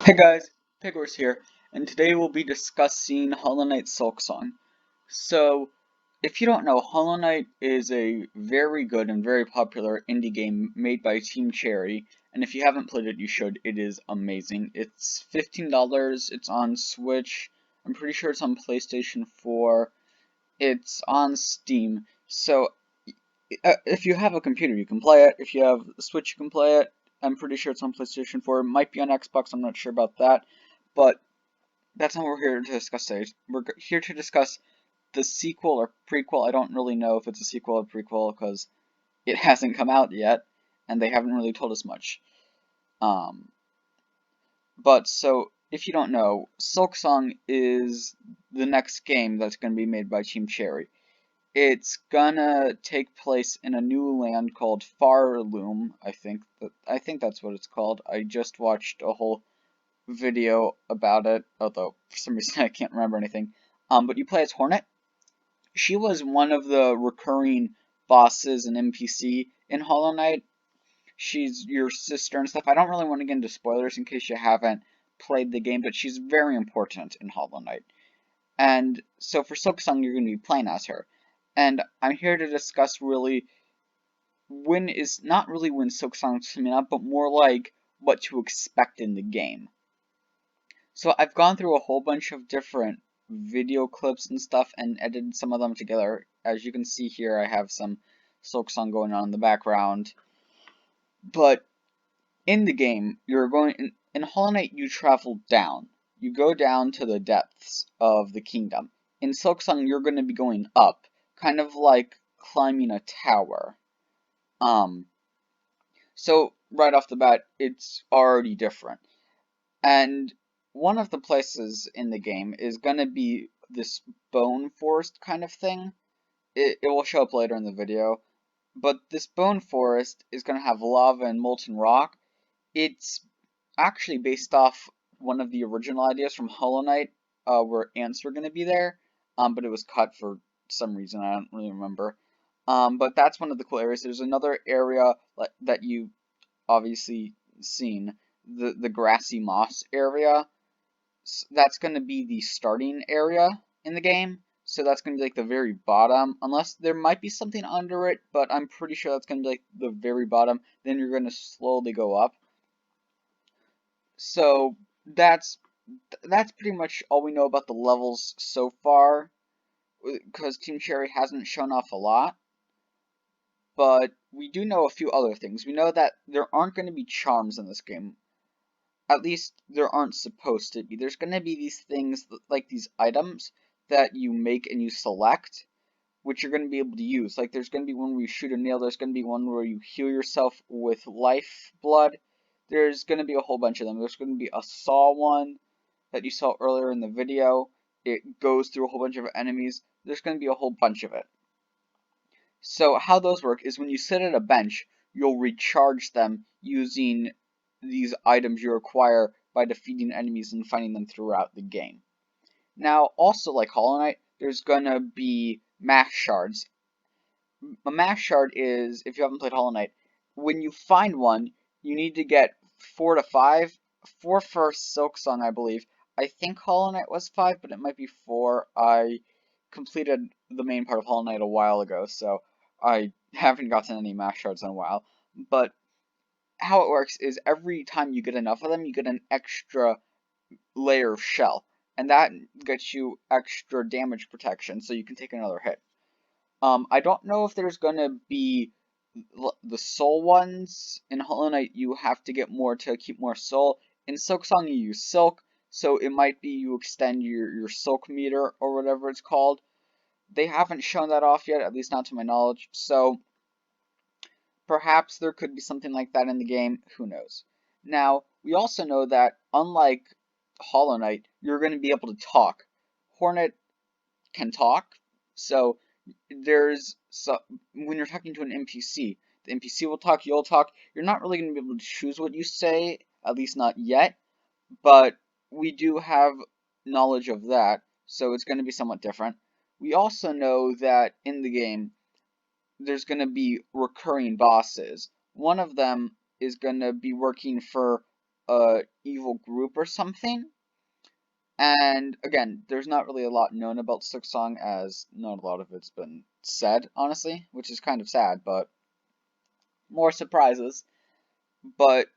Hey guys, Pigors here, and today we'll be discussing Hollow Knight Silksong. So, if you don't know, Hollow Knight is a very good and very popular indie game made by Team Cherry, and if you haven't played it, you should. It is amazing. It's $15, it's on Switch, I'm pretty sure it's on PlayStation 4, it's on Steam, so if you have a computer, you can play it. If you have a Switch, you can play it. I'm pretty sure it's on PlayStation 4. It might be on Xbox. I'm not sure about that. But that's not what we're here to discuss today. We're here to discuss the sequel or prequel. I don't really know if it's a sequel or prequel because it hasn't come out yet, and they haven't really told us much. Um, but so, if you don't know, Silksong is the next game that's going to be made by Team Cherry. It's gonna take place in a new land called Farloom, I think that's what it's called. I just watched a whole video about it, although for some reason I can't remember anything. But you play as Hornet. She was one of the recurring bosses and NPC in Hollow Knight. She's your sister and stuff. I don't really want to get into spoilers in case you haven't played the game, but she's very important in Hollow Knight. And so for Silksong, you're going to be playing as her. And I'm here to discuss really when is not really when Silksong's coming up, but more like what to expect in the game. So I've gone through a whole bunch of different video clips and stuff and edited some of them together. As you can see here, I have some Silksong going on in the background. But in the game, you're going in Hollow Knight, you travel down. You go down to the depths of the kingdom. In Silksong, you're going to be going up, kind of like climbing a tower. So right off the bat, it's already different. And one of the places in the game is going to be this bone forest kind of thing. It will show up later in the video. But this bone forest is going to have lava and molten rock. It's actually based off one of the original ideas from Hollow Knight, where ants were going to be there, but it was cut for some reason. I don't really remember. But that's one of the cool areas. There's another area that you obviously seen, the grassy moss area. That's going to be the starting area in the game. So that's going to be like the very bottom, unless there might be something under it, but I'm pretty sure that's going to be like the very bottom. Then you're going to slowly go up. So that's pretty much all we know about the levels so far, because Team Cherry hasn't shown off a lot. But we do know a few other things. We know that there aren't going to be charms in this game. At least there aren't supposed to be. There's going to be these things, like these items, that you make and you select, which you're going to be able to use. Like there's going to be one where you shoot a nail, there's going to be one where you heal yourself with life blood. There's going to be a whole bunch of them. There's going to be a saw one that you saw earlier in the video. It goes through a whole bunch of enemies. There's going to be a whole bunch of it. So how those work is when you sit at a bench, you'll recharge them using these items you acquire by defeating enemies and finding them throughout the game. Now, also like Hollow Knight, there's gonna be max shards. A max shard is, if you haven't played Hollow Knight, when you find one, you need to get 4 to 5. 4 for Silksong, I believe. I think Hollow Knight was 5, but it might be 4. I completed the main part of Hollow Knight a while ago, so I haven't gotten any max shards in a while. But how it works is every time you get enough of them, you get an extra layer of shell, and that gets you extra damage protection, so you can take another hit. I don't know if there's gonna be the soul ones. In Hollow Knight, you have to get more to keep more soul. In Silksong, you use silk, so it might be you extend your silk meter or whatever it's called. They haven't shown that off yet, at least not to my knowledge, so perhaps there could be something like that in the game, who knows. Now, we also know that, unlike Hollow Knight, you're going to be able to talk. Hornet can talk, so when you're talking to an NPC, the NPC will talk, you'll talk. You're not really going to be able to choose what you say, at least not yet, but we do have knowledge of that, so it's going to be somewhat different. We also know that in the game, there's going to be recurring bosses. One of them is going to be working for a evil group or something. And again, there's not really a lot known about Silksong, as not a lot of it's been said, honestly, which is kind of sad, but more surprises. But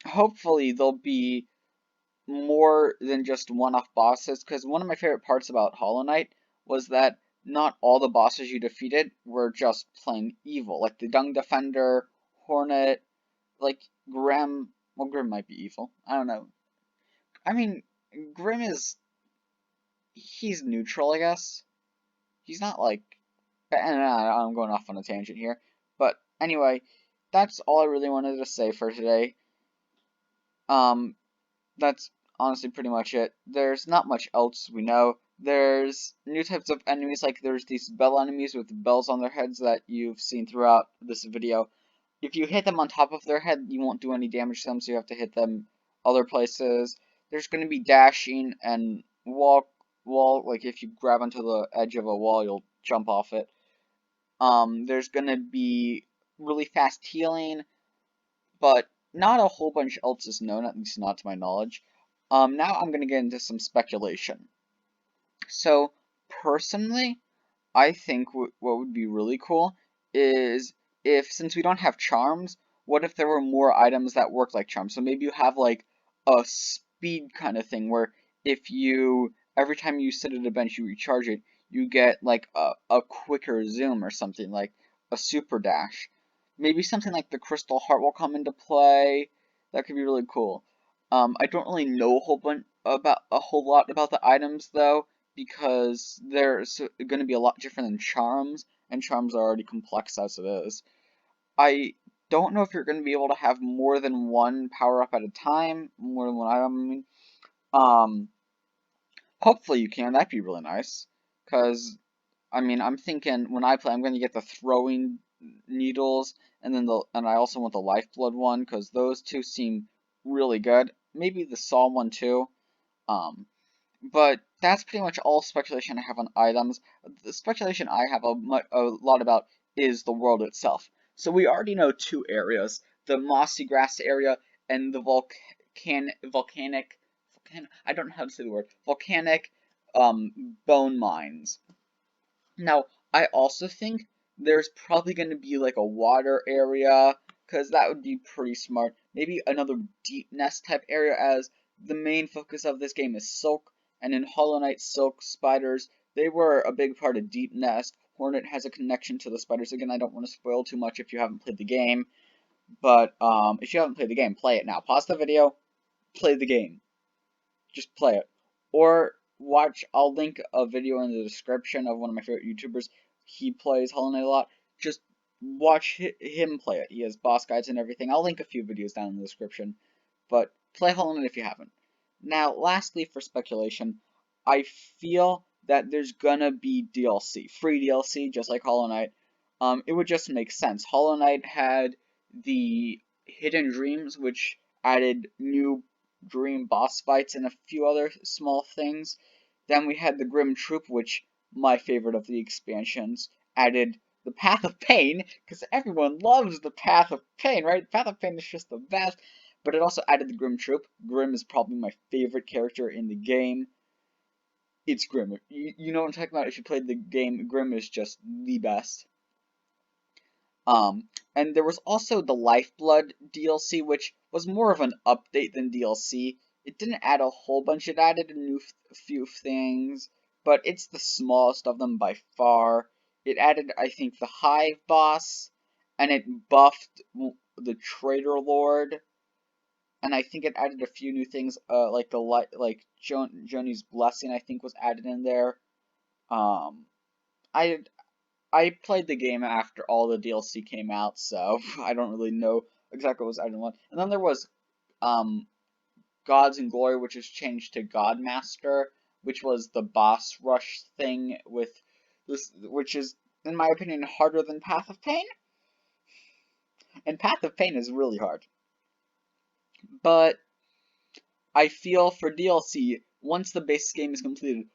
hopefully there'll be more than just one-off bosses, because one of my favorite parts about Hollow Knight was that not all the bosses you defeated were just plain evil. Like the Dung Defender, Hornet, like Grim. Well, Grim might be evil. I don't know. I mean, Grim is... he's neutral, I guess. He's not like... and I'm going off on a tangent here. But anyway, that's all I really wanted to say for today. That's honestly pretty much it. There's not much else we know. There's new types of enemies, like there's these bell enemies with bells on their heads that you've seen throughout this video. If you hit them on top of their head, you won't do any damage to them, so you have to hit them other places. There's going to be dashing and wall, like if you grab onto the edge of a wall, you'll jump off it. There's going to be really fast healing, but not a whole bunch else is known, at least not to my knowledge. Now I'm going to get into some speculation. So, personally, I think what would be really cool is if, since we don't have charms, what if there were more items that work like charms? So maybe you have like a speed kind of thing where if you, every time you sit at a bench, you recharge it, you get like a quicker zoom or something, like a super dash. Maybe something like the crystal heart will come into play. That could be really cool. I don't really know a whole lot about the items though, because they're going to be a lot different than charms, and charms are already complex as it is. I don't know if you're going to be able to have more than one power up at a time, more than one item. I mean, hopefully you can. That'd be really nice, because I mean, I'm thinking when I play, I'm going to get the throwing needles, and then I also want the lifeblood one, because those two seem really good. Maybe the saw one too. But that's pretty much all speculation I have on items. The speculation I have a lot about is the world itself. So we already know two areas: the mossy grass area and the volcanic. I don't know how to say the word. Volcanic bone mines. Now, I also think there's probably going to be like a water area, because that would be pretty smart. Maybe another deep nest type area, as the main focus of this game is silk, and in Hollow Knight, silk spiders, they were a big part of deep nest. Hornet has a connection to the spiders. Again, I don't want to spoil too much if you haven't played the game, but if you haven't played the game, play it now. Pause the video, play the game. Just play it. Or watch, I'll link a video in the description of one of my favorite YouTubers. He plays Hollow Knight a lot. Just watch him play it. He has boss guides and everything. I'll link a few videos down in the description. But play Hollow Knight if you haven't. Now, lastly, for speculation, I feel that there's gonna be DLC. Free DLC, just like Hollow Knight. It would just make sense. Hollow Knight had the Hidden Dreams, which added new dream boss fights and a few other small things. Then we had the Grim Troop, which, my favorite of the expansions, added the Path of Pain, because everyone loves the Path of Pain, right? Path of Pain is just the best. But it also added the Grim Troop. Grim is probably my favorite character in the game. It's Grim. You know what I'm talking about? If you played the game, Grim is just the best. And there was also the Lifeblood DLC, which was more of an update than DLC. It didn't add a whole bunch, it added a few things, but it's the smallest of them by far. It added, I think, the Hive boss, and it buffed the Traitor Lord, and I think it added a few new things, like Joni's Blessing, I think, was added in there. I played the game after all the DLC came out, so I don't really know exactly what was added in one. And then there was Gods and Glory, which was changed to Godmaster, which was the boss rush thing with this, which is, in my opinion, harder than Path of Pain. And Path of Pain is really hard. But I feel for DLC, once the base game is completed,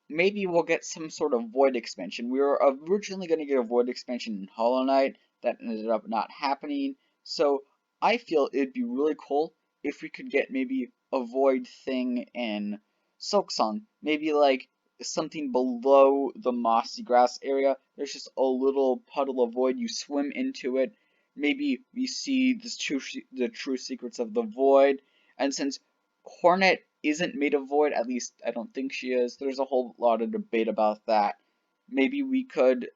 maybe we'll get some sort of Void expansion. We were originally going to get a Void expansion in Hollow Knight. That ended up not happening. So I feel it'd be really cool if we could get maybe a void thing in Silksong. Maybe like something below the mossy grass area. There's just a little puddle of void. You swim into it. Maybe we see the true secrets of the void. And since Hornet isn't made of void, at least I don't think she is, there's a whole lot of debate about that. Maybe we could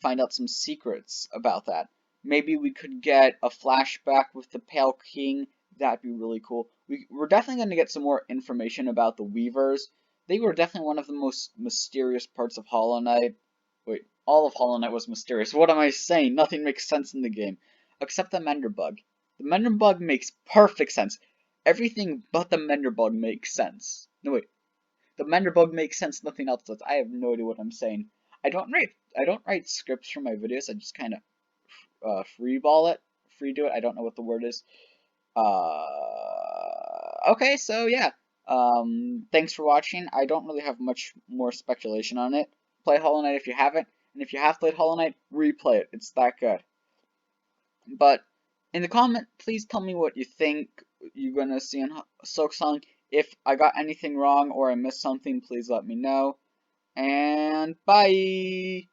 find out some secrets about that. Maybe we could get a flashback with the Pale King. That'd be really cool. We're definitely going to get some more information about the Weavers. They were definitely one of the most mysterious parts of Hollow Knight. Wait, all of Hollow Knight was mysterious. What am I saying? Nothing makes sense in the game. Except the Menderbug. The Menderbug makes perfect sense. Everything but the Menderbug makes sense. No, wait. The Menderbug makes sense, nothing else does. I have no idea what I'm saying. I don't write scripts for my videos. I just kind of free do it. I don't know what the word is. Okay, so yeah. Thanks for watching. I don't really have much more speculation on it. Play Hollow Knight if you haven't, and if you have played Hollow Knight, replay it. It's that good. But in the comment, please tell me what you think you're gonna see in Silksong. If I got anything wrong or I missed something, please let me know. And bye!